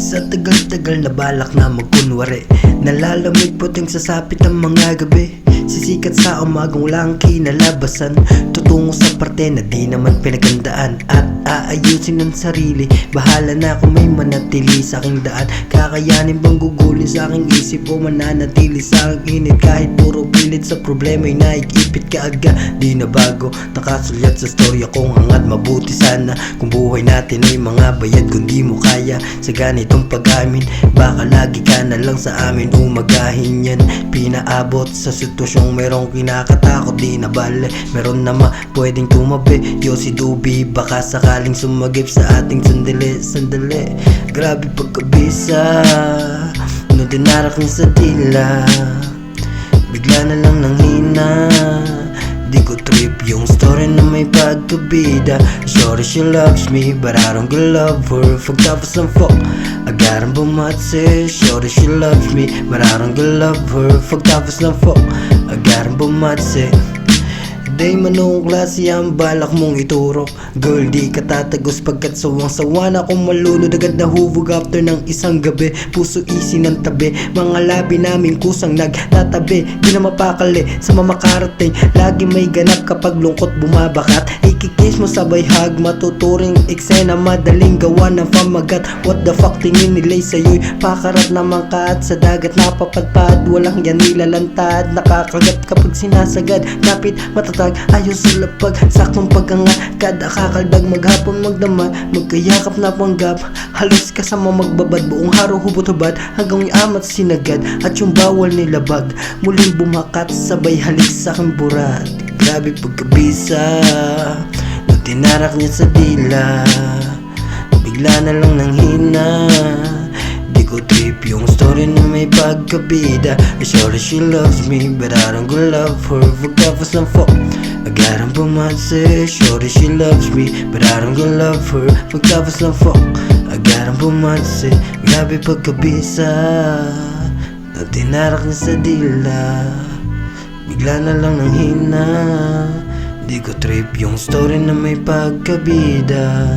Sa tagal-tagal na balak na magkunwari, nalalamig puting sasapit ang mga gabi. Sisikat sa umagang lang kinalabasan, tutungo sa parte na di naman pinagandaan. At aayusin ang sarili, bahala na kung may manatili sa aking daan. Kakayanin bang gugulin sa aking isip o mananatili sa aking init? Kahit puro pilit sa problema'y naikipit ka agad. Di na bago, nakasulyat sa storya kong hangat. Mabuti sana kung buhay natin ay mga bayad. Kung di mo kaya sa ganitong pag-amin, baka lagi ka na lang sa amin umagahin yan. Pinaabot sa sitwasyong merong kinakatakot, di na bale meron naman pwedeng tumabi. Yo si Dubi, baka sakaling sumagip sa ating sandali. Grabe pagkabisa, no dinarak niya sa dila, bigla na lang nanghina. Di ko trip yung story na may pagkabida. Sorry she loves me, but I don't love her. Pagtapos ng fuck, agarang bumatse. Sorry she loves me, but I don't love her. Pagtapos ng fuck, agarang bumatse. Day manong klase ang balak mong iturok. Girl, di ka tatagos pagkat sawang-sawa na akong malunod. Agad nahubog after ng isang gabi. Puso isi ng tabi, mga labi namin kusang nagtatabi. Di na mapakali sa mamakarating, lagi may ganap kapag lungkot bumabakat. Ikikis mo sabay hug, matuturing eksena, madaling gawa ng pamagat. What the fuck, tingin nila'y sa'yo'y pakarat naman ka at sa dagat napapadpad. Walang yan nilalantad, nakakagat kapag sinasagad. Kapit matatag, ayos sa lapag, saktong pagkangat. Kada kakaldag, maghapon magdama, magkayakap na panggap. Halos kasama magbabad, buong haro hubot-hubad, hanggang iamat sinagad at yung bawal nilabag. Muling bumakat, sabay halik sa aking burat. Grabe pagkabisa, nung tinarak niya sa dila, bigla na lang nanghina. Di ko trip yung story na may pagkabida. Sorry she loves me, but I don't love her. Pagtapos ng fuck, agarang bumatse. Sorry she loves me, but I don't love her. Pagtapos ng fuck, agarang bumatse. Grabe pagkabisa, nung tinarak niya sa dila, bigla na lang nanghina. Di ko trip yung story na may pagkabida.